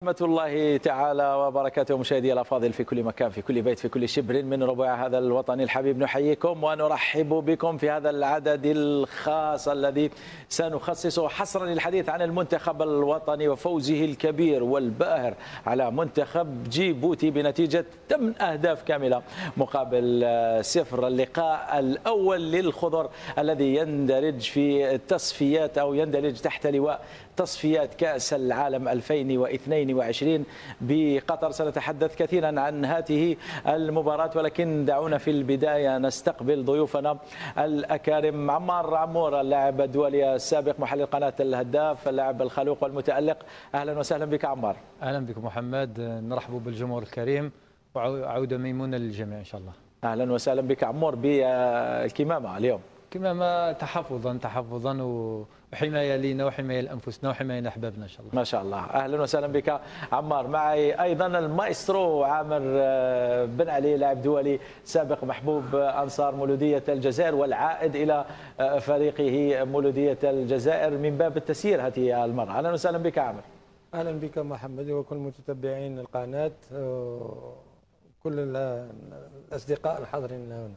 ورحمة الله تعالى وبركاته. مشاهدي الأفاضل في كل مكان، في كل بيت، في كل شبر من ربوع هذا الوطن الحبيب، نحييكم ونرحب بكم في هذا العدد الخاص الذي سنخصصه حصرا للحديث عن المنتخب الوطني وفوزه الكبير والباهر على منتخب جيبوتي بنتيجة 8 أهداف كاملة مقابل 0. اللقاء الأول للخضر الذي يندرج في التصفيات أو يندرج تحت لواء تصفيات كأس العالم 2022 بقطر. سنتحدث كثيرا عن هذه المباراة، ولكن دعونا في البداية نستقبل ضيوفنا الأكارم. عمار عمور، اللاعب الدولي السابق، محلل قناة الهداف، اللاعب الخلوق والمتألق، أهلا وسهلا بك عمار. أهلا بك محمد، نرحب بالجمهور الكريم وعودة ميمونة للجميع إن شاء الله. أهلا وسهلا بك عمور بالكمامة اليوم. كمامة تحفظا وحماية لنا وحماية لأنفسنا وحماية لأحبابنا إن شاء الله. ما شاء الله. أهلا وسهلا بك عمار. معي أيضا المايسترو عامر بن علي، لاعب دولي سابق، محبوب أنصار مولودية الجزائر والعائد إلى فريقه مولودية الجزائر من باب التسيير هذه المرة. أهلا وسهلا بك عامر. أهلا بك محمد وكل متتبعين القناة وكل الأصدقاء الحاضرين هنا.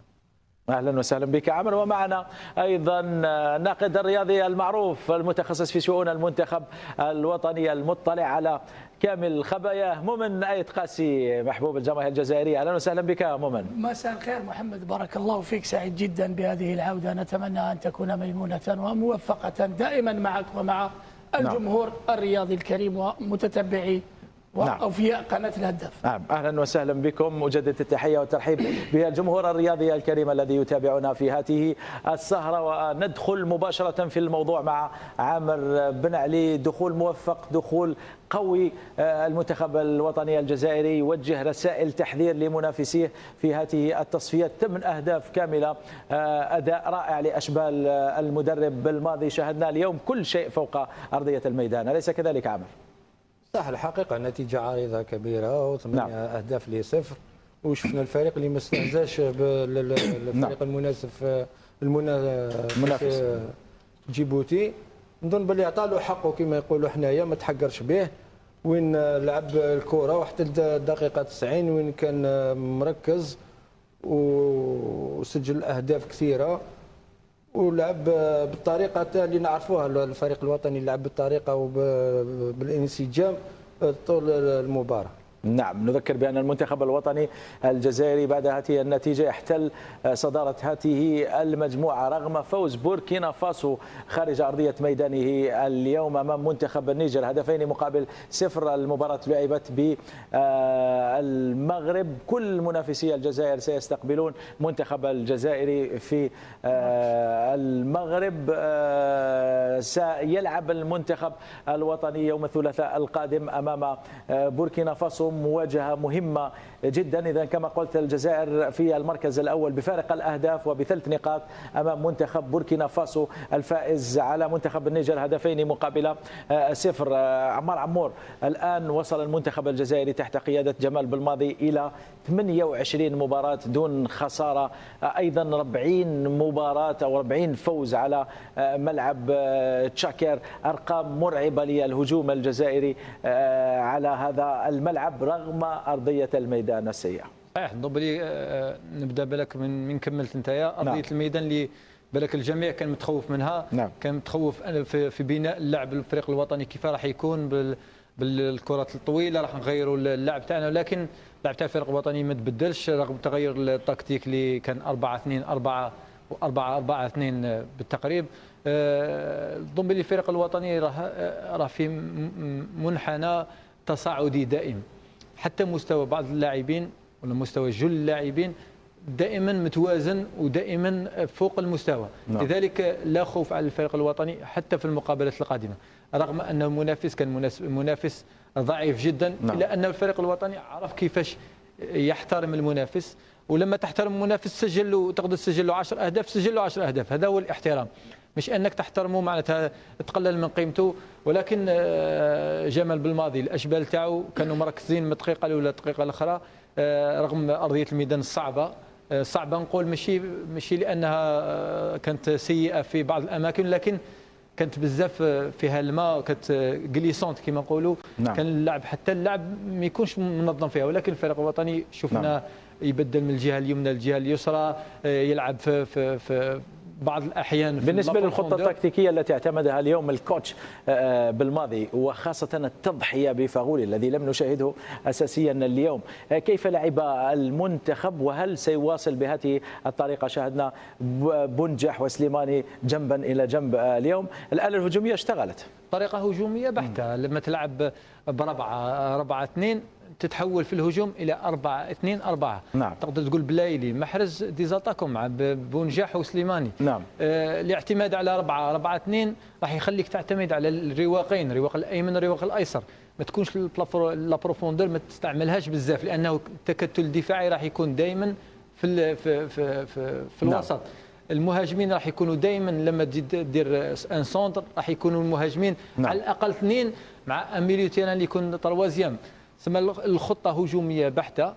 اهلا وسهلا بك عمر. ومعنا ايضا الناقد الرياضي المعروف المتخصص في شؤون المنتخب الوطني المطلع على كامل خباياه، مؤمن ايت قاسي، محبوب الجماهير الجزائريه. اهلا وسهلا بك مؤمن. مساء الخير محمد، بارك الله فيك، سعيد جدا بهذه العوده، نتمنى ان تكون ميمونه وموفقه دائما معك ومع الجمهور الرياضي الكريم ومتتبعي وأوفياء قناة الهداف. نعم، أهلا وسهلا بكم. أجدد التحية والترحيب بالجمهور الرياضي الكريم الذي يتابعنا في هذه السهرة، وندخل مباشرة في الموضوع مع عامر بن علي. دخول موفق، دخول قوي. المنتخب الوطني الجزائري يوجه رسائل تحذير لمنافسيه في هذه التصفيات. 8 أهداف كاملة، أداء رائع لأشبال المدرب الماضي. شاهدنا اليوم كل شيء فوق أرضية الميدان، أليس كذلك عامر؟ صح، الحقيقة نتيجة عريضة كبيرة و8 أهداف ل0، وشفنا الفريق اللي ما استهزاش بالفريق المنافس جيبوتي. نظن باللي عطى له حقه كما يقولوا حنايا، ما تحقرش به، وين لعب الكرة وحتى الدقيقة 90 وين كان مركز وسجل أهداف كثيرة، ولعب بالطريقه اللي نعرفوها. الفريق الوطني لعب بالطريقه وبالانسجام طول المباراه. نعم، نذكر بأن المنتخب الوطني الجزائري بعد هذه النتيجة يحتل صدارة هذه المجموعة رغم فوز بوركينا فاسو خارج أرضية ميدانه اليوم أمام منتخب النيجر 2-0. المباراة لعبت بالمغرب. كل منافسي الجزائر سيستقبلون منتخب الجزائري في المغرب. سيلعب المنتخب الوطني يوم الثلاثاء القادم أمام بوركينا فاسو، مواجهة مهمة جدا. إذا كما قلت الجزائر في المركز الأول بفارق الأهداف وب3 نقاط أمام منتخب بوركينا فاسو الفائز على منتخب النيجر 2-0. عمار عمور، الآن وصل المنتخب الجزائري تحت قيادة جمال بالماضي إلى 28 مباراة دون خسارة، أيضا 40 مباراة أو 40 فوز على ملعب تشاكير. أرقام مرعبة للهجوم الجزائري على هذا الملعب رغم أرضية الميدان السيئة. صحيح، نضرب نبدا بالك من كملت انتيا أرضية الميدان اللي بالك الجميع كان متخوف منها. كان متخوف في بناء اللعب الفريق الوطني كيف راح يكون بالكرات الطويله، راح نغيروا اللعب تاعنا، ولكن اللعب تاع الفريق الوطني ما تبدلش رغم تغير التكتيك اللي كان 4-2-4 و4-4-2 بالتقريب. ضمن الفريق الوطني راه في منحنى تصاعدي دائم، حتى مستوى بعض اللاعبين ولا مستوى جل اللاعبين دائما متوازن ودائما فوق المستوى. لذلك لا خوف على الفريق الوطني حتى في المقابلات القادمه، رغم ان المنافس كان منافس ضعيف جدا، الا ان الفريق الوطني عرف كيفاش يحترم المنافس، ولما تحترم المنافس سجل له، تقدر تسجل له 10 أهداف، سجل له 10 أهداف. هذا هو الاحترام، مش انك تحترمه معناتها تقلل من قيمته. ولكن جمال بالماضي الاشبال تاعو كانوا مركزين من الدقيقه الاولى للدقيقه الاخرى، رغم ارضيه الميدان الصعبه. صعبه نقول ماشي لانها كانت سيئه في بعض الاماكن، لكن كانت بزاف فيها الماء، كانت جليسونت كما نقولوا. كان اللعب حتى اللعب ما يكونش منظم فيها، ولكن الفريق الوطني شفنا يبدل من الجهه اليمنى للجهه اليسرى، يلعب في بعض الاحيان. بالنسبه للخطه التكتيكيه التي اعتمدها اليوم الكوتش بالماضي، وخاصه التضحيه بفاغولي الذي لم نشاهده اساسيا اليوم، كيف لعب المنتخب وهل سيواصل بهذه الطريقه؟ شاهدنا بنجح وسليماني جنبا الى جنب اليوم. الآلة الهجوميه اشتغلت، طريقه هجوميه بحته. لما تلعب ب4-4-2 تتحول في الهجوم الى 4-2-4. تقدر تقول بلايلي محرز ديزاتاكو مع بونجاح وسليماني. الاعتماد على 4-4-2 راح يخليك تعتمد على الرواقين، الرواق الايمن والرواق الايسر. ما تكونش لابروفوندور ما تستعملهاش بزاف، لانه التكتل الدفاعي راح يكون دائما في الوسط. المهاجمين راح يكونوا دائما لما دير ان سونتر راح يكونوا المهاجمين على الاقل 2 مع اميليو تيران اللي يكون تروازيام. ثم الخطه هجوميه بحته.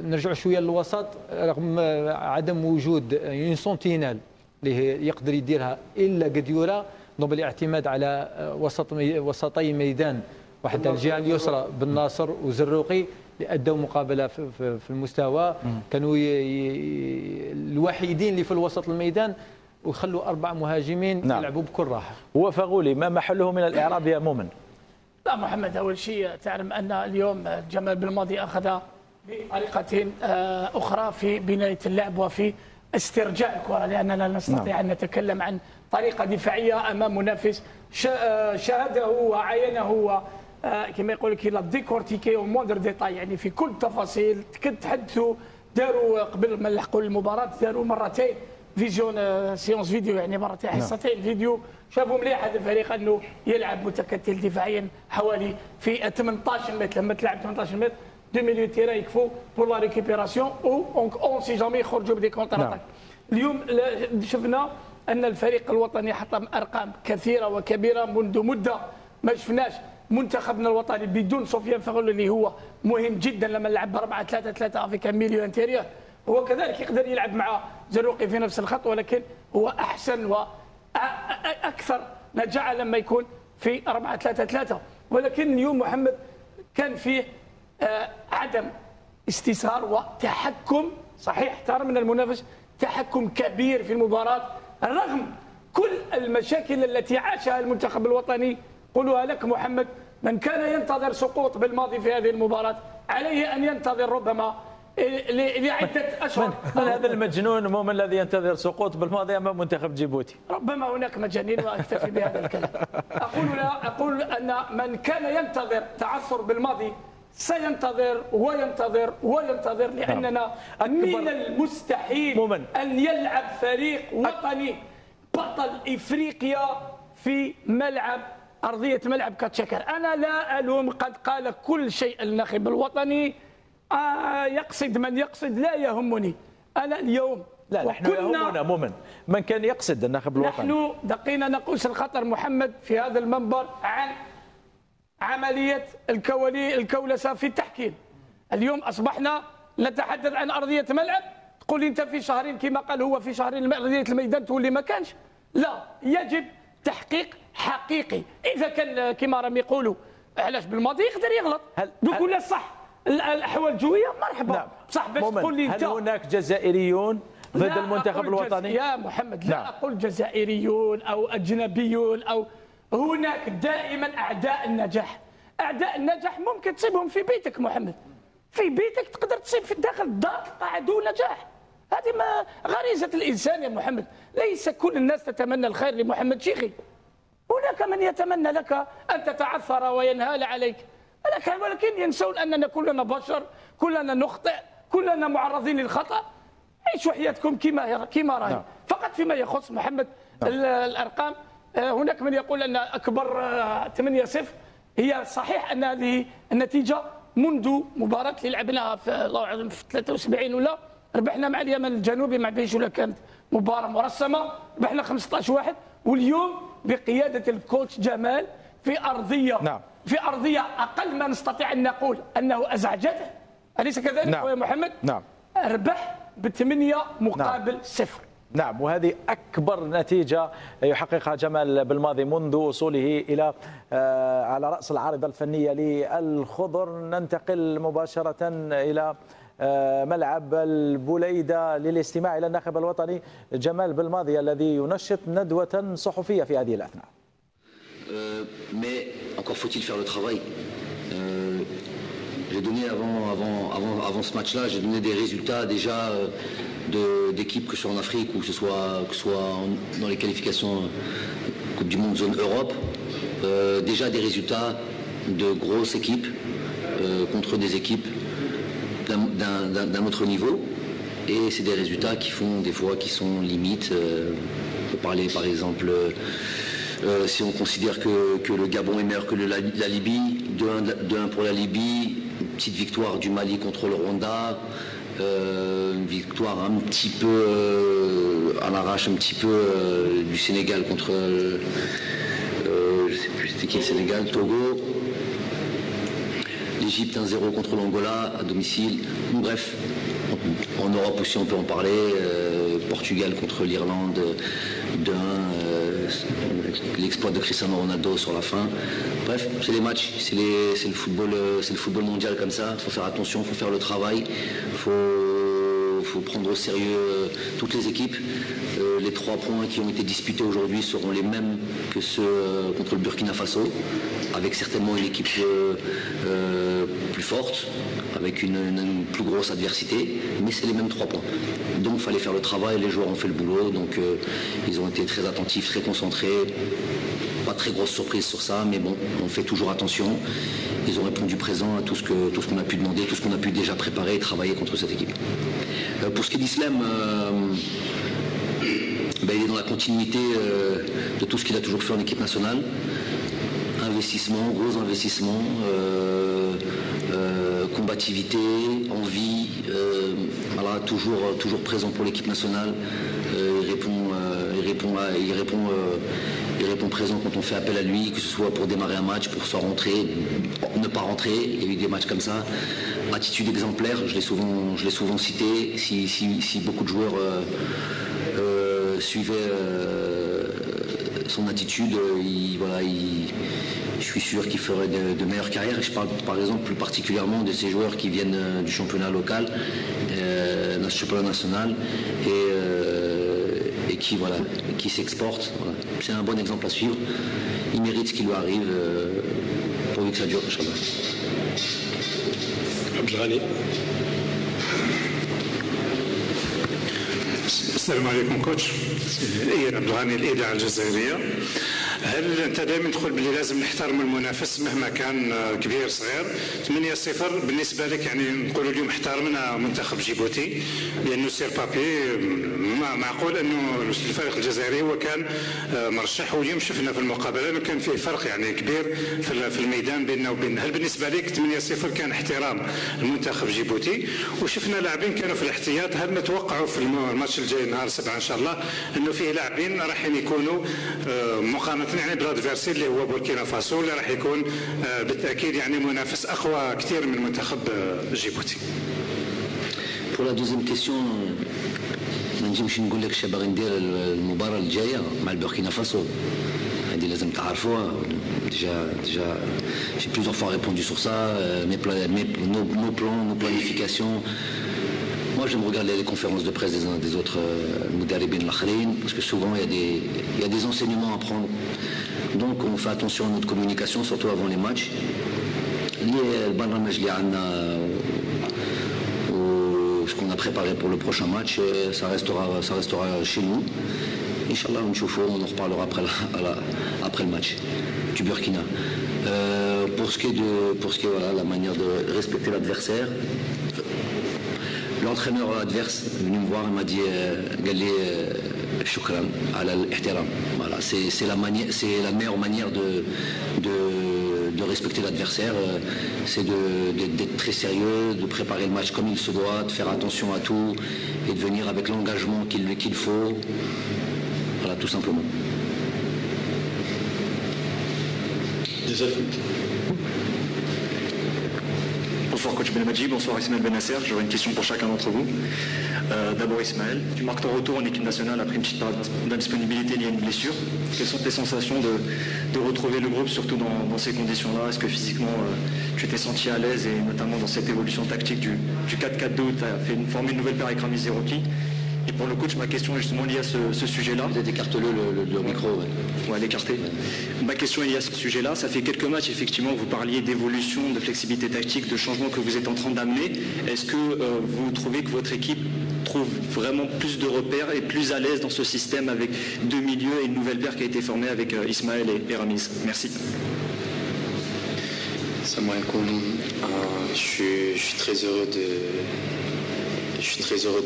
نرجع شويه للوسط، رغم عدم وجود اون سونتينال اللي يقدر يديرها الا قديورة، بالاعتماد على وسطي ميدان، واحد الجهه اليسرى بالناصر وزروقي اللي ادوا مقابله في المستوى، كانوا الوحيدين اللي في الوسط الميدان، ويخلوا 4 مهاجمين يلعبوا بكل راحه. وفاغولي ما محله من الاعراب يا مؤمن؟ لا محمد، اول شيء تعلم ان اليوم جمال بالماضي اخذ بطريقه اخرى في بنايه اللعب وفي استرجاع الكره، لاننا لا نستطيع ان نتكلم عن طريقه دفاعيه امام منافس شاهده وعاينه كما يقول لك لا ديكورتيكي او موندر ديتاي، يعني في كل التفاصيل. تحدثوا داروا قبل ما نلحقوا المباراه، داروا مرتين فيزيون سيونس فيديو، يعني مرتين حصتين فيديو، شافوا مليح هذا الفريق انه يلعب متكتل دفاعيا حوالي في 18 متر. لما تلعب 18 متر 2 ميليو تيرا يكفوا بور لا ريكيبيراسيون او اون سي جامي يخرجوا بدي كونتر اتاك. اليوم شفنا ان الفريق الوطني حطم ارقام كثيره وكبيره منذ مده ما شفناش منتخبنا الوطني بدون سفيان فاغولي اللي هو مهم جدا. لما لعب 4-3-3 افيك ميليو انتيريور، هو كذلك يقدر يلعب مع زروقي في نفس الخط، ولكن هو احسن واكثر نجاعه لما يكون في 4-3-3. ولكن اليوم محمد كان فيه عدم استثار وتحكم، صحيح احترم من المنافس، تحكم كبير في المباراه رغم كل المشاكل التي عاشها المنتخب الوطني. قولها لك محمد، من كان ينتظر سقوط بالماضي في هذه المباراه عليه ان ينتظر ربما لعده اشهر. من هذا المجنون مؤمن الذي ينتظر سقوط بالماضي امام منتخب جيبوتي؟ ربما هناك مجانين، واكتفي بهذا الكلام. اقول ان من كان ينتظر تعثر بالماضي سينتظر وينتظر وينتظر، لاننا من المستحيل ان يلعب فريق وطني بطل افريقيا في ارضيه ملعب كاتشكر. انا لا الوم، قد قال كل شيء الناخب الوطني، يقصد من يقصد لا يهمني. انا اليوم لا، نحن يهمنا مؤمن من كان يقصد الناخب الوطني. نحن دقينا نقوس الخطر محمد في هذا المنبر عن عمليه الكولسه في التحكيم. اليوم اصبحنا نتحدث عن ارضيه ملعب، تقول انت في شهرين كما قال هو في شهرين ارضيه الميدان تولي ما كانش. لا، يجب تحقيق حقيقي. اذا كان كما راهم يقولوا علاش بالماضي يقدر يغلط، نقول له صح الاحوال الجويه مرحبا، بصح باش تقول لي انت هل هناك جزائريون ضد المنتخب الوطني؟ يا محمد لا اقول جزائريون او اجنبيون، او هناك دائما اعداء النجاح. اعداء النجاح ممكن تصيبهم في بيتك محمد، في بيتك تقدر تصيب في داخل الدار تلقى عدو نجاح. هذه ما غريزه الانسان يا محمد. ليس كل الناس تتمنى الخير لمحمد شيخي، هناك من يتمنى لك ان تتعثر وينهال عليك، ولكن ينسون اننا كلنا بشر، كلنا نخطئ، كلنا معرضين للخطا. عيشوا حياتكم كما راهي. فقط فيما يخص محمد الارقام، هناك من يقول ان اكبر 8-0 هي صحيح ان هذه النتيجه منذ مباراه اللي لعبناها في الله اعلم في 73 ولا ربحنا مع اليمن الجنوبي مع بيجولا، كانت مباراه مرسمه ربحنا 15-1. واليوم بقياده الكوتش جمال في ارضيه في ارضيه اقل ما نستطيع ان نقول انه ازعجته، اليس كذلك يا محمد؟ نعم. ربح ب8 مقابل 0. نعم، وهذه أكبر نتيجة يحققها جمال بالماضي منذ وصوله إلى على رأس العارضة الفنية للخضر. ننتقل مباشرة إلى ملعب البوليدة للاستماع إلى الناخب الوطني جمال بالماضي الذي ينشط ندوة صحفية في هذه الأثناء. Mais encore faut-il faire le travail. J'ai donné avant ce match-là, j'ai donné des résultats déjà d'équipes que ce soit en Afrique ou que ce soit dans les qualifications Coupe du Monde zone Europe. Déjà des résultats de grosses équipes contre des équipes d'un autre niveau. Et c'est des résultats qui font des fois qui sont limites. On peut parler par exemple, si on considère que le Gabon est meilleur que la Libye, 2-1 pour la Libye, une petite victoire du Mali contre le Rwanda, une victoire un petit peu à l'arrache, un petit peu du Sénégal contre, je ne sais plus c'était qui le Sénégal, Togo. L'Égypte 1-0 contre l'Angola à domicile. Bref, en Europe aussi on peut en parler. Portugal contre l'Irlande 2-1. L'exploit de Cristiano Ronaldo sur la fin. Bref, c'est les matchs, c'est le football mondial comme ça. Il faut faire attention, il faut faire le travail. Faut prendre au sérieux toutes les équipes. Les 3 points qui ont été disputés aujourd'hui seront les mêmes que ceux contre le Burkina Faso, avec certainement une équipe plus forte, avec une plus grosse adversité, mais c'est les mêmes 3 points. Donc il fallait faire le travail, les joueurs ont fait le boulot, donc ils ont été très attentifs, très concentrés. Pas très grosse surprise sur ça, mais bon, on fait toujours attention. Ils ont répondu présent à tout ce qu'on a pu demander, tout ce qu'on a pu déjà préparer et travailler contre cette équipe. Pour ce qui est d'Islam, il est dans la continuité de tout ce qu'il a toujours fait en équipe nationale. Investissement, gros investissement, combativité, envie, voilà, toujours présent pour l'équipe nationale. Il répond présent quand on fait appel à lui, que ce soit pour démarrer un match, pour soit rentrer, ne pas rentrer. Il y a eu des matchs comme ça. Attitude exemplaire, je l'ai souvent cité. Si beaucoup de joueurs suivaient son attitude, je suis sûr qu'il ferait de meilleures carrières. Je parle par exemple plus particulièrement de ces joueurs qui viennent du championnat local, du championnat national, et qui s'exportent. Voilà. C'est un bon exemple à suivre. Il mérite ce qui lui arrive, pourvu que ça dure. Abdelghani. السلام عليكم كوتش. إياد عبدالغني الإذاعة الجزائرية. هل انت دائما تقول بلي لازم نحترم المنافس مهما كان كبير صغير؟ 8-0 بالنسبه لك يعني نقولوا اليوم احترمنا منتخب جيبوتي لانه سير بابي معقول انه الفريق الجزائري هو كان مرشح، واليوم شفنا في المقابله انه كان فيه فرق يعني كبير في الميدان بيننا وبين. هل بالنسبه لك 8-0 كان احترام المنتخب جيبوتي؟ وشفنا لاعبين كانوا في الاحتياط، هل نتوقعوا في الماتش الجاي نهار 7 ان شاء الله انه فيه لاعبين راح يكونوا مقارنه يعني بالادفيرسير اللي هو بوركينا فاسو اللي راح يكون بالتاكيد يعني منافس اقوى كثير من منتخب جيبوتي؟ Pour la deuxième question, ما نجمش نقول لك باغي ندير المباراه الجايه مع البوركينا فاسو، هذه لازم تعرفوها. Déjà j'ai plusieurs fois répondu sur ça, nos plans, nos planifications. Moi, j'aime regarder les conférences de presse des uns des autres Moudaribin Lakhrine, parce que souvent il y a des enseignements à prendre. Donc on fait attention à notre communication, surtout avant les matchs. Ce qu'on a préparé pour le prochain match, ça restera chez nous. Inch'Allah, on en reparlera après le match du Burkina. Pour ce qui est voilà, la manière de respecter l'adversaire, l'entraîneur adverse est venu me voir et m'a dit Gali Shukran ala l'ihtiram. Voilà, c'est la meilleure manière de respecter l'adversaire, c'est d'être très sérieux, de préparer le match comme il se doit, de faire attention à tout et de venir avec l'engagement qu'il faut. Voilà, tout simplement. Bonsoir coach Belmadi, bonsoir Ismaël Benasser. J'aurais une question pour chacun d'entre vous. D'abord Ismaël, tu marques ton retour en équipe nationale après une petite période d'indisponibilité liée à une blessure. Quelles sont tes sensations de retrouver le groupe, surtout dans ces conditions-là? Est-ce que physiquement tu t'es senti à l'aise, et notamment dans cette évolution tactique du 4-4-2 où tu as formé une nouvelle paire avec Rami Zerouki? Et pour le coach, ma question est justement liée à ce sujet-là. Peut-être écarte-le micro. Ouais, l'écarter. Ma question est liée à ce sujet-là. Ça fait quelques matchs, effectivement, vous parliez d'évolution, de flexibilité tactique, de changement que vous êtes en train d'amener. Est-ce que vous trouvez que votre équipe trouve vraiment plus de repères et plus à l'aise dans ce système avec deux milieux et une nouvelle paire qui a été formée avec Ismaël et Ramiz? Merci. Salam alaikum. Je suis très heureux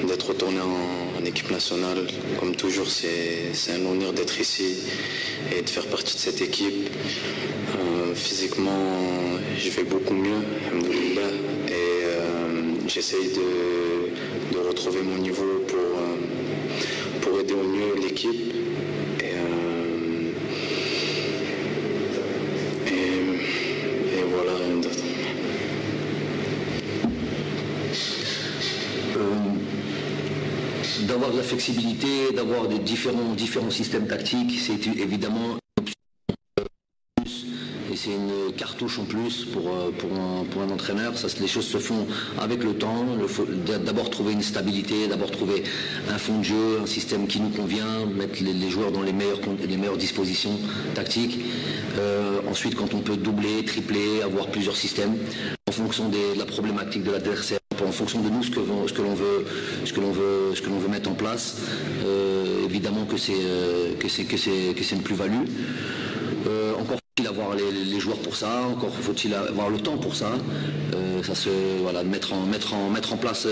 d'être retourné en équipe nationale. Comme toujours, c'est un honneur d'être ici et de faire partie de cette équipe. Physiquement, je vais beaucoup mieux, alhamdoulilah, et j'essaye de retrouver mon niveau pour aider au mieux l'équipe. Et voilà, rien d'autre. D'avoir de la flexibilité, d'avoir des différents systèmes tactiques, c'est évidemment une option plus, et c'est une cartouche en plus pour un entraîneur. Les choses se font avec le temps. D'abord trouver une stabilité, d'abord trouver un fond de jeu, un système qui nous convient, mettre les joueurs dans les meilleures dispositions tactiques. Ensuite, quand on peut doubler, tripler, avoir plusieurs systèmes en fonction de la problématique de l'adversaire, en fonction de nous ce que l'on veut mettre en place. Évidemment que c'est une plus-value. Encore faut-il avoir les joueurs pour ça, encore faut-il avoir le temps pour ça. Mettre en place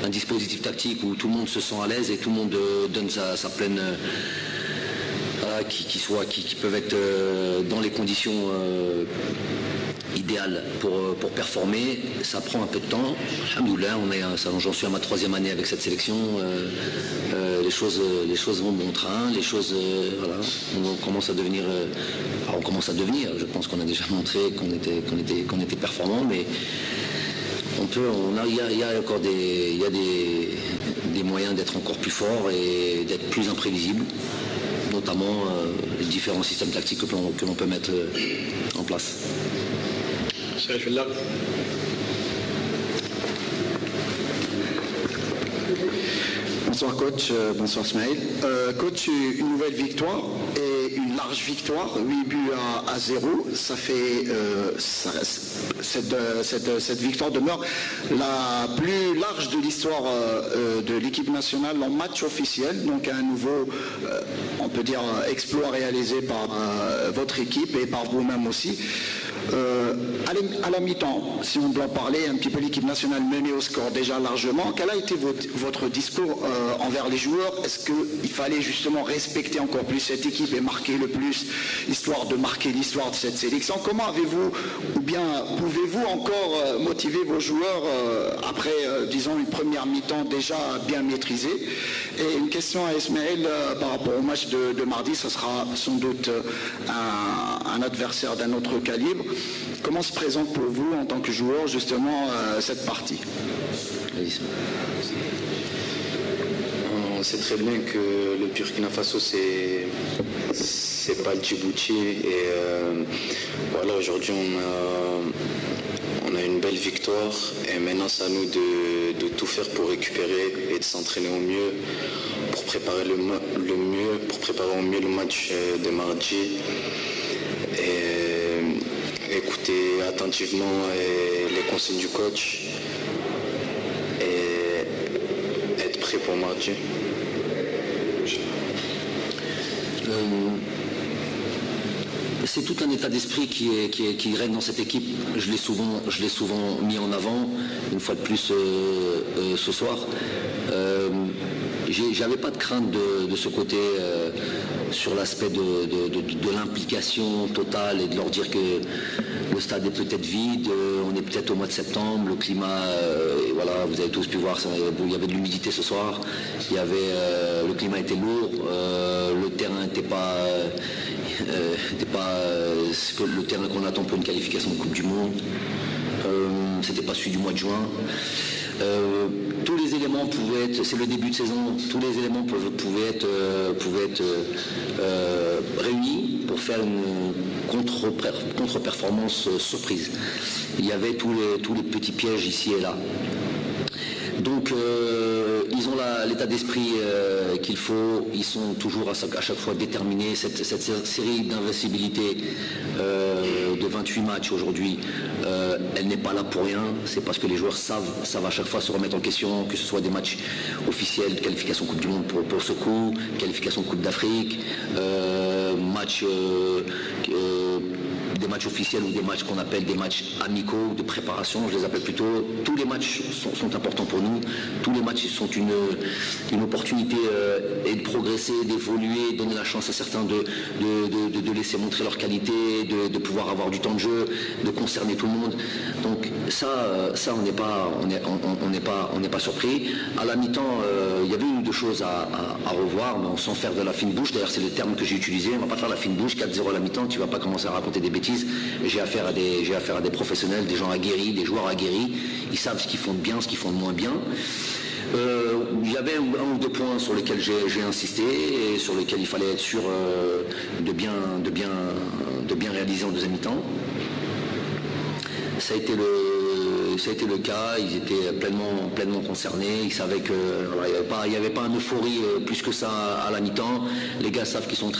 un dispositif tactique où tout le monde se sent à l'aise et tout le monde donne sa pleine. Qui peuvent être dans les conditions idéales pour performer. Ça prend un peu de temps. Alhamdoulilah, j'en suis à ma 3e année avec cette sélection. Les choses vont bon train. Les choses, on commence à devenir. Je pense qu'on a déjà montré qu'on était performant, mais il y a encore des moyens d'être encore plus fort et d'être plus imprévisible, notamment les différents systèmes tactiques que l'on peut mettre en place. Bonsoir coach, bonsoir Ismaël. Coach, une nouvelle victoire et une large victoire, 8 buts à 0. Ça fait cette victoire demeure la plus large de l'histoire de l'équipe nationale en match officiel. Donc un nouveau, on peut dire, exploit réalisé par votre équipe et par vous-même aussi. À la mi-temps, si on doit parler un petit peu l'équipe nationale menée au score déjà largement, quel a été votre discours envers les joueurs? Est-ce qu'il fallait justement respecter encore plus cette équipe et marquer le plus, histoire de marquer l'histoire de cette sélection? Comment avez-vous, ou bien pouvez-vous encore motiver vos joueurs après, disons, une première mi-temps déjà bien maîtrisée? Et une question à Ismaël par rapport au match de mardi, ce sera sans doute un adversaire d'un autre calibre. Comment se présente pour vous en tant que joueur justement cette partie? On sait très bien que le Burkina Faso c'est pas le Djibouti et voilà, aujourd'hui on a une belle victoire et maintenant c'est à nous de tout faire pour récupérer et de s'entraîner au mieux pour préparer au mieux le match de mardi. Et écouter attentivement les consignes du coach et être prêt pour mardi. C'est tout un état d'esprit qui règne dans cette équipe. Je l'ai souvent mis en avant, une fois de plus ce soir. J'avais pas de crainte de ce côté sur l'aspect de l'implication totale et de leur dire que le stade est peut-être vide, on est peut-être au mois de septembre, le climat, voilà, vous avez tous pu voir, il y avait de l'humidité ce soir, le climat était lourd, le terrain n'était pas le terrain qu'on attend pour une qualification de Coupe du Monde. C'était pas celui du mois de juin. Tous les éléments pouvaient être, c'est le début de saison, tous les éléments pouvaient être réunis pour faire une contre-performance surprise. Il y avait tous les petits pièges ici et là. Donc ils ont l'état d'esprit qu'il faut, ils sont toujours à chaque fois déterminés. Cette série d'invincibilité de 28 matchs aujourd'hui, elle n'est pas là pour rien. C'est parce que les joueurs savent à chaque fois se remettre en question, que ce soit des matchs officiels, qualification Coupe du Monde pour ce coup, qualification Coupe d'Afrique, des matchs officiels ou des matchs qu'on appelle des matchs amicaux, de préparation, je les appelle plutôt. Tous les matchs sont importants pour nous. Tous les matchs sont une opportunité et de progresser, d'évoluer, donner la chance à certains de laisser montrer leur qualité, de pouvoir avoir du temps de jeu, de concerner tout le monde. Donc ça on n'est pas surpris. À la mi-temps, il y avait une ou deux choses à revoir, mais sans faire de la fine bouche. D'ailleurs, c'est le terme que j'ai utilisé. On ne va pas faire la fine bouche. 4-0 à la mi-temps, tu ne vas pas commencer à raconter des bêtises. J'ai affaire à des professionnels, des gens aguerris, des joueurs aguerris. Ils savent ce qu'ils font de bien, ce qu'ils font de moins bien. Il y avait un ou deux points sur lesquels j'ai insisté et sur lesquels il fallait être sûr de bien réaliser en deuxième mi-temps. Ça a été le cas, ils étaient pleinement concernés, ils savaient qu'il n'y avait pas une euphorie plus que ça à la mi-temps. Les gars savent qu'ils sont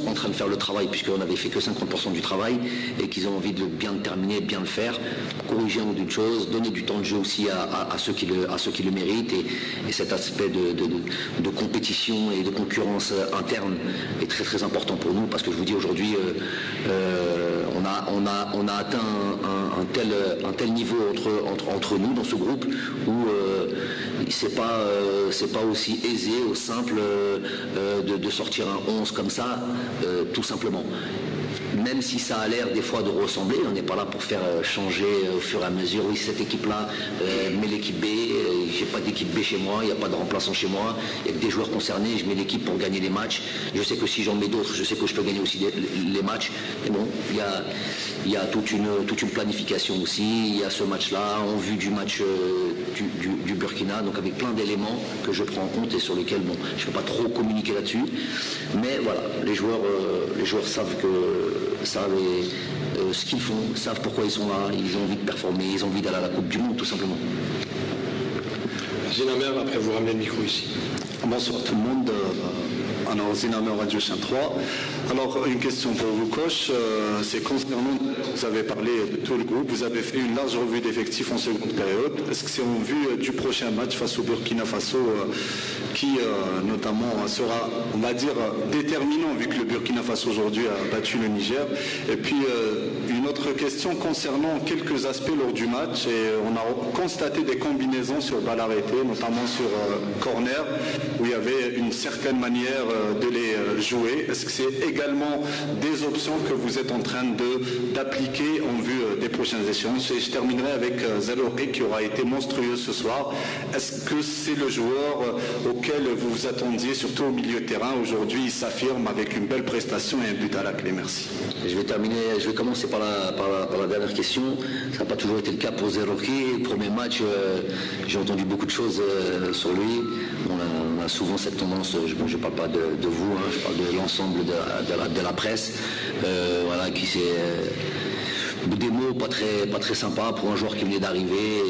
en train de faire le travail, puisqu'on n'avait fait que 50% du travail, et qu'ils ont envie de bien le terminer, de bien le faire, corriger un ou d'une chose, donner du temps de jeu aussi à ceux qui le méritent, et cet aspect de compétition et de concurrence interne est très très important pour nous, parce que je vous dis aujourd'hui, on a atteint un tel niveau entre nous dans ce groupe où c'est pas aussi aisé ou simple de sortir un 11 comme ça, tout simplement. Même si ça a l'air des fois de ressembler, on n'est pas là pour faire changer au fur et à mesure. Oui, cette équipe-là, met l'équipe B, j'ai pas d'équipe B chez moi, il n'y a pas de remplaçant chez moi, il y a que des joueurs concernés, je mets l'équipe pour gagner les matchs. Je sais que si j'en mets d'autres, je sais que je peux gagner aussi les matchs. Mais bon, il y a toute une planification aussi. Il y a ce match-là, en vue du match du Burkina, donc avec plein d'éléments que je prends en compte et sur lesquels, bon, je ne peux pas trop communiquer là-dessus. Mais voilà, les joueurs savent ce qu'ils font, savent pourquoi ils sont là, ils ont envie de performer, ils ont envie d'aller à la Coupe du Monde, tout simplement. Zinamer, après vous ramenez le micro ici. Bonsoir tout le monde. Alors, Zinamer Radio Chien 3. Alors, une question pour vous, coach. C'est concernant, vous avez parlé de tout le groupe, vous avez fait une large revue d'effectifs en seconde période. Est-ce que c'est en vue du prochain match face au Burkina Faso qui, notamment, sera, on va dire, déterminant vu que le Burkina Faso aujourd'hui a battu le Niger? Et puis, une autre question concernant quelques aspects lors du match. Et on a constaté des combinaisons sur balle arrêtée, notamment sur corner, où il y avait une certaine manière de les jouer. Est-ce que c'est également des options que vous êtes en train d'appliquer en vue des prochaines échéances? Et je terminerai avec Zalouri qui aura été monstrueux ce soir. Est-ce que c'est le joueur auquel vous vous attendiez, surtout au milieu de terrain? Aujourd'hui, il s'affirme avec une belle prestation et un but à la clé. Merci. Je vais commencer par la dernière question. Ça n'a pas toujours été le cas pour Zalouri. Le premier match, j'ai entendu beaucoup de choses sur lui. On a souvent cette tendance, je ne parle pas de vous, je parle de l'ensemble de la presse, voilà, qui s'est des mots pas très sympas pour un joueur qui venait d'arriver.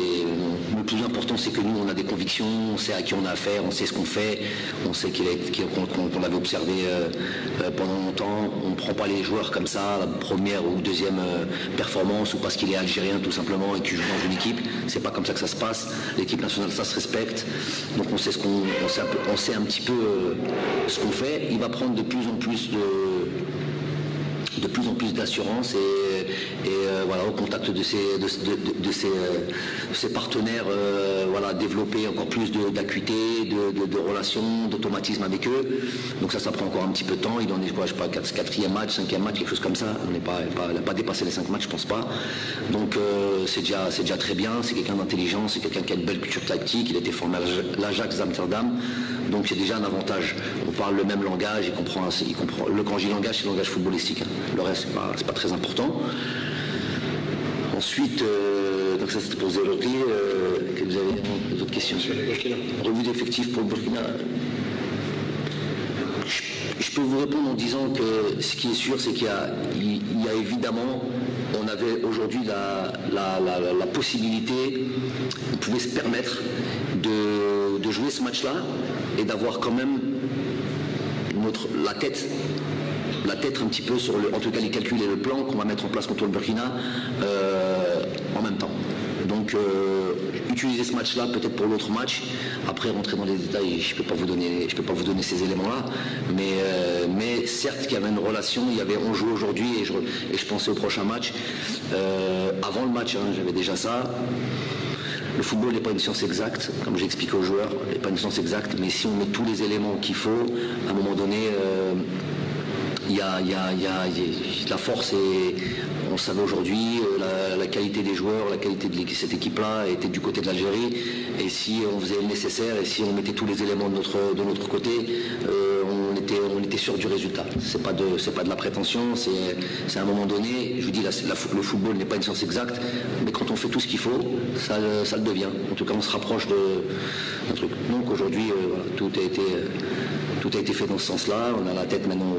Le plus important, c'est que nous, on a des convictions, on sait à qui on a affaire, on sait ce qu'on fait, on sait qu'on l'avait observé pendant longtemps. On ne prend pas les joueurs comme ça, la première ou deuxième performance, ou parce qu'il est algérien tout simplement et qu'il joue dans une équipe. C'est pas comme ça que ça se passe. L'équipe nationale, ça se respecte. Donc on sait on sait un petit peu ce qu'on fait. Il va prendre de plus en plus d'assurance et voilà, au contact de ses partenaires, voilà, développer encore plus d'acuité, de relations, d'automatisme avec eux. Donc ça prend encore un petit peu de temps. Il en est quoi, je sais pas, 4e match, 5e match, quelque chose comme ça. Il n'a pas dépassé les 5 matchs, je pense pas. Donc c'est déjà très bien. C'est quelqu'un d'intelligent, c'est quelqu'un qui a une belle culture tactique. Il a été formé à l'Ajax d'Amsterdam. Donc c'est déjà un avantage. On parle le même langage, il comprend quand je dis langage, c'est le langage footballistique. Le reste, c'est pas très important. Ensuite, Donc ça c'était pour Zeroti, que vous avez d'autres questions. Revue d'effectifs pour le Burkina. Je peux vous répondre en disant que ce qui est sûr, c'est qu'il y a évidemment, on avait aujourd'hui la possibilité, on pouvait se permettre de jouer ce match-là et d'avoir quand même la tête un petit peu sur en tout cas les calculs et le plan qu'on va mettre en place contre le Burkina en même temps. Donc utiliser ce match-là peut-être pour l'autre match. Après rentrer dans les détails, je peux pas vous donner ces éléments-là. Mais certes qu'il y avait une relation, on joue aujourd'hui et je pensais au prochain match. Avant le match, j'avais déjà ça. Le football n'est pas une science exacte, comme j'explique aux joueurs, il n'est pas une science exacte, mais si on met tous les éléments qu'il faut, à un moment donné, il y a la force et on le savait aujourd'hui, la qualité des joueurs, la qualité de cette équipe-là était du côté de l'Algérie. Et si on faisait le nécessaire et si on mettait tous les éléments de notre côté, on était sûr du résultat. C'est pas de la prétention, c'est à un moment donné, je vous dis, le football n'est pas une science exacte, mais quand on fait tout ce qu'il faut, ça le devient. En tout cas, on se rapproche d'un truc. Donc aujourd'hui, voilà, tout a été fait dans ce sens-là. On a la tête maintenant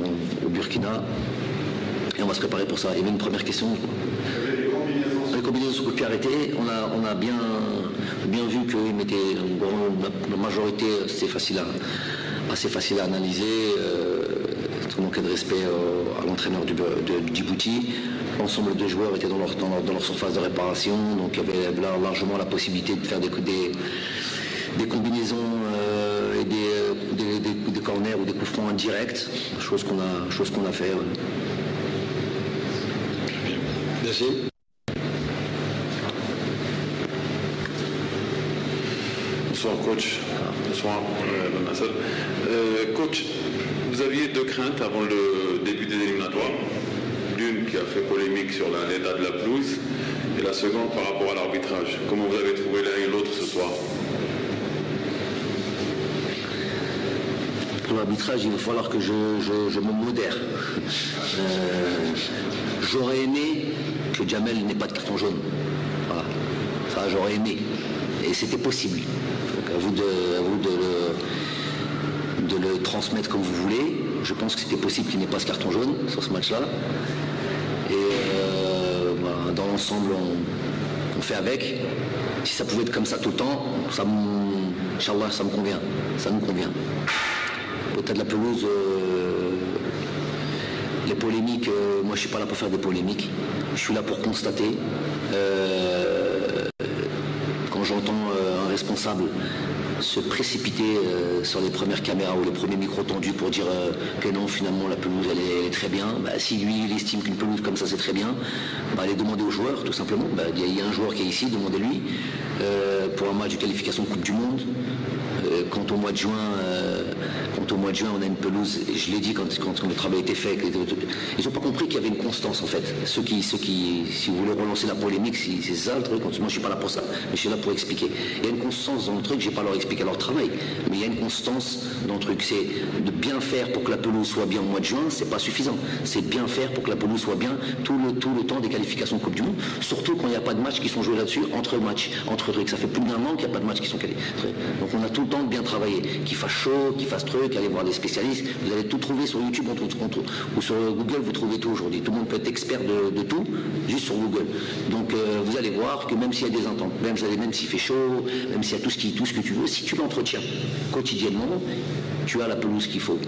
au Burkina et on va se préparer pour ça. Il y avait une première question. Les combinaisons sur coup de pied arrêté, on a bien vu qu'ils mettaient la majorité assez facile à analyser. Tout manquait de respect à l'entraîneur de Djibouti. L'ensemble des joueurs étaient dans leur surface de réparation, donc il y avait largement la possibilité de faire des combinaisons et des corners ou des coups francs indirects, chose qu'on a fait. Merci. Bonsoir coach. Bonsoir coach, vous aviez deux craintes avant le début des éliminatoires. L'une qui a fait polémique sur l'état de la pelouse et la seconde par rapport à l'arbitrage. Comment vous avez trouvé l'un et l'autre ce soir? Pour l'arbitrage, il va falloir que je me modère. J'aurais aimé que Jamel n'ait pas de carton jaune. Voilà. Ça, j'aurais aimé. Et c'était possible. Donc à vous de le transmettre comme vous voulez. Je pense que c'était possible qu'il n'ait pas ce carton jaune sur ce match-là. Et dans l'ensemble, on fait avec. Si ça pouvait être comme ça tout le temps, Inch'Allah, ça me convient. Ça nous convient. Peut-être la pelouse, les polémiques, moi je suis pas là pour faire des polémiques, je suis là pour constater. Quand j'entends un responsable se précipiter sur les premières caméras ou les premiers micros tendus pour dire que non, finalement la pelouse elle est très bien, si lui il estime qu'une pelouse comme ça c'est très bien, allez demander aux joueurs tout simplement. Il y a un joueur qui est ici, demandez-lui pour un match de qualification de Coupe du Monde. Quant au mois de juin, on a une pelouse, je l'ai dit quand le travail a été fait, ils n'ont pas compris qu'il y avait une constance en fait. Ceux qui, si vous voulez relancer la polémique, c'est ça le truc, moi je ne suis pas là pour ça, mais je suis là pour expliquer. Il y a une constance dans le truc, je ne vais pas leur expliquer leur travail, mais il y a une constance dans le truc, c'est de bien faire pour que la pelouse soit bien au mois de juin, c'est pas suffisant. C'est bien faire pour que la pelouse soit bien tout le temps des qualifications de Coupe du Monde, surtout quand il n'y a pas de matchs qui sont joués là-dessus, entre trucs. Ça fait plus d'un an qu'il n'y a pas de matchs qui sont qualifiés. Donc on a tout le temps de bien travailler, qu'il fasse chaud, qu'il fasse truc, aller voir des spécialistes. Vous allez tout trouver sur YouTube ou sur Google, vous trouvez tout aujourd'hui. Tout le monde peut être expert de tout, juste sur Google. Donc vous allez voir que même s'il y a des ententes, même s'il fait chaud, même s'il y a tout ce que tu veux, si tu l'entretiens quotidiennement, tu as la pelouse qu'il faut.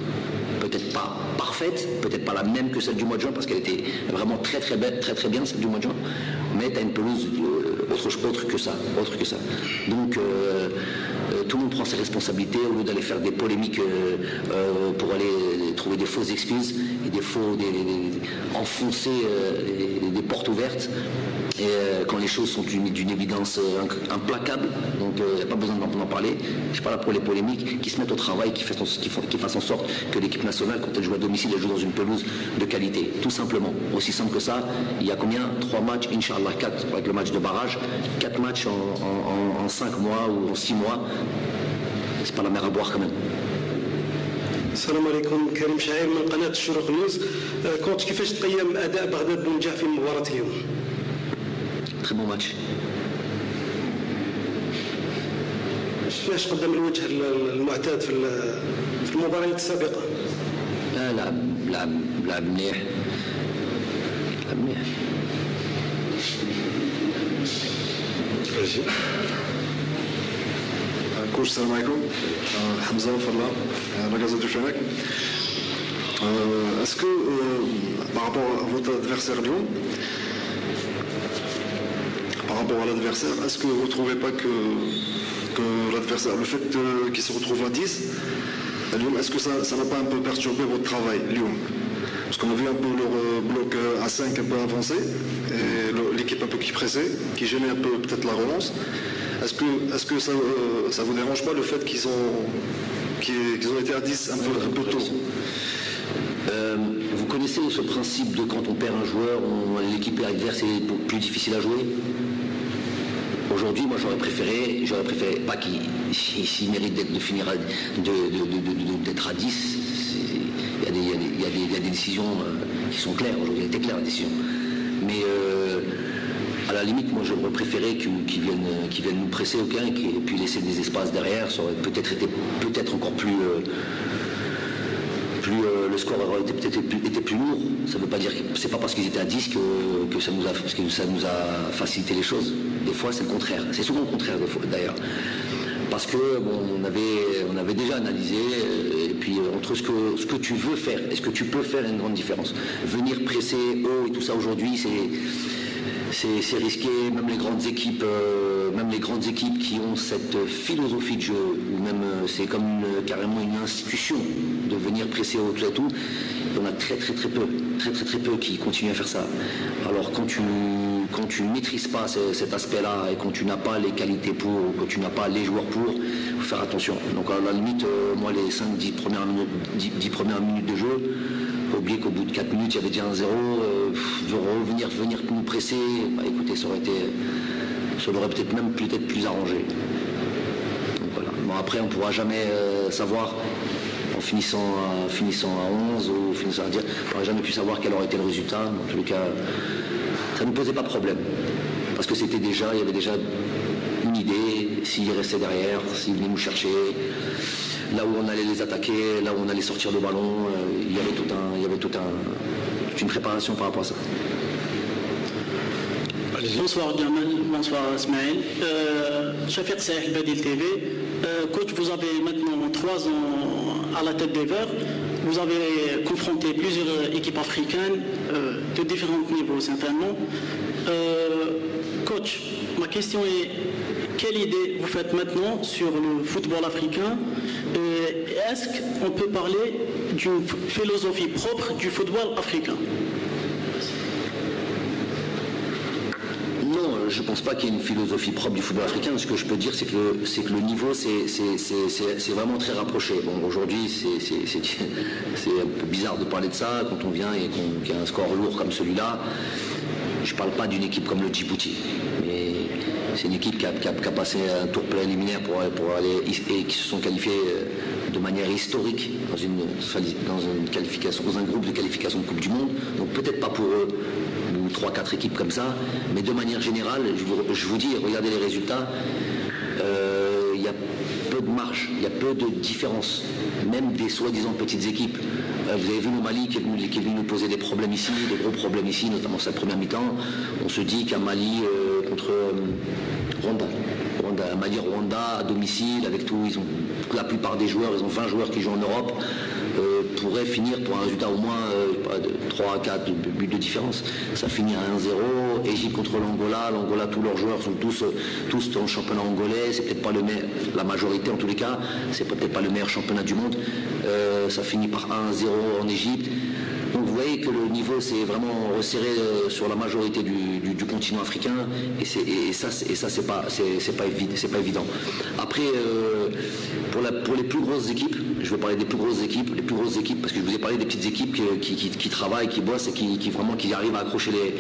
Peut-être pas parfaite, peut-être pas la même que celle du mois de juin, parce qu'elle était vraiment très très belle, très très bien celle du mois de juin, mais tu as une pelouse autre que ça. Donc tout le monde prend ses responsabilités au lieu d'aller faire des polémiques pour aller trouver des fausses excuses et enfoncer des portes ouvertes. Et quand les choses sont d'une évidence implacable, donc il n'y a pas besoin d'en parler. Je ne suis pas là pour les polémiques, qui se mettent au travail, qui fassent en sorte que l'équipe nationale, quand elle joue à domicile, elle joue dans une pelouse de qualité. Tout simplement. Aussi simple que ça, il y a combien? 3 matchs, Inch'Allah 4 avec le match de barrage, 4 matchs en 5 mois ou en 6 mois. C'est pas la mer à boire quand même. السلام عليكم كريم شعير من قناة الشروق نيوز. كوتش كيفاش تقيم أداء بغداد بن نجاح في مباراة اليوم؟ Très bon match. شفناش قدام الوجه المعتاد في المباريات السابقه. لا لعب مليح. Coach, salam alaikum. Hamza Falla, magasin du Fennec. Est-ce que, par rapport à votre adversaire Lyon, est-ce que vous ne trouvez pas que l'adversaire, le fait qu'il se retrouve à 10, à Lyon, est-ce que ça n'a pas un peu perturbé votre travail, Lyon? Parce qu'on a vu un peu leur bloc à 5 un peu avancé, et l'équipe un peu qui pressait, qui gênait un peu peut-être la relance. Est-ce que ça ne vous dérange pas le fait qu'ils ont été à 10 un peu tôt? Vous connaissez ce principe de quand on perd un joueur, l'équipe adverse est plus difficile à jouer? Aujourd'hui, moi j'aurais préféré pas s'il mérite d'être à 10, il y a des décisions qui sont claires, aujourd'hui elle était claire la décision. Mais à la limite, moi j'aurais préféré qu'ils viennent nous presser aucun et puis laisser des espaces derrière, ça aurait peut-être encore plus... le score aurait été plus lourd. Ça veut pas dire que c'est pas parce qu'ils étaient à 10 que ça nous a facilité les choses. Des fois c'est le contraire. C'est souvent le contraire d'ailleurs. Parce que bon, on avait déjà analysé et puis entre ce que tu veux faire et ce que tu peux faire, il y a une grande différence. Venir presser haut et tout ça aujourd'hui, c'est risqué. Même les grandes équipes qui ont cette philosophie de jeu, ou même c'est comme carrément une institution de venir presser au tout et tout, il y en a très très peu qui continuent à faire ça. Alors quand tu ne maîtrises pas cet aspect-là et quand tu n'as pas les qualités pour, ou quand tu n'as pas les joueurs pour, il faut faire attention. Donc à la limite, moi les 5-10 premières minutes de jeu, oublier qu'au bout de 4 minutes il y avait déjà 1-0, venir nous presser, bah, écoutez, ça aurait peut-être même plus arrangé. Donc voilà. Bon, après on ne pourra jamais savoir en finissant à 11 ou finissant à 10, on n'aurait jamais pu savoir quel aurait été le résultat. En tous les cas, ça ne nous posait pas de problème. Parce que il y avait déjà une idée, s'ils restaient derrière, s'ils venaient nous chercher, là où on allait les attaquer, là où on allait sortir le ballon, il y avait toute une préparation par rapport à ça. Bonsoir Jamal, bonsoir Ismaël. Shafiq Saïh, Badil TV. Coach, vous avez maintenant 3 ans à la tête des Verts. Vous avez confronté plusieurs équipes africaines de différents niveaux certainement. Coach, ma question est, quelle idée vous faites maintenant sur le football africain? Est-ce qu'on peut parler d'une philosophie propre du football africain? Non, je ne pense pas qu'il y ait une philosophie propre du football africain. Ce que je peux dire, c'est que le niveau, c'est vraiment très rapproché. Bon, aujourd'hui, c'est un peu bizarre de parler de ça quand on vient et qu'il y a un score lourd comme celui-là. Je ne parle pas d'une équipe comme le Djibouti, mais c'est une équipe qui a passé un tour préliminaire pour aller et qui se sont qualifiés de manière historique dans une qualification, dans un groupe de qualification de Coupe du Monde. Donc peut-être pas pour eux, ou 3-4 équipes comme ça, mais de manière générale, je vous dis, regardez les résultats, il y a peu de marge, il y a peu de différence, même des soi-disant petites équipes. Vous avez vu le Mali qui est venu nous poser des problèmes ici, des gros problèmes ici, notamment sa première mi-temps. On se dit qu'un Mali contre Mali-Rwanda à domicile, avec tout, la plupart des joueurs, ils ont 20 joueurs qui jouent en Europe, pourraient finir pour un résultat au moins de 3 à 4 buts de différence. Ça finit à 1-0. Égypte contre l'Angola. L'Angola, tous leurs joueurs sont tous dans le championnat angolais. C'est peut-être pas le meilleur, la majorité en tous les cas, c'est peut-être pas le meilleur championnat du monde. Ça finit par 1-0 en Égypte. Donc vous voyez que le niveau s'est vraiment resserré sur la majorité du continent africain et ça c'est pas évident. Après pour les plus grosses équipes, je vais parler des plus grosses équipes parce que je vous ai parlé des petites équipes qui travaillent, qui bossent et qui arrivent à accrocher les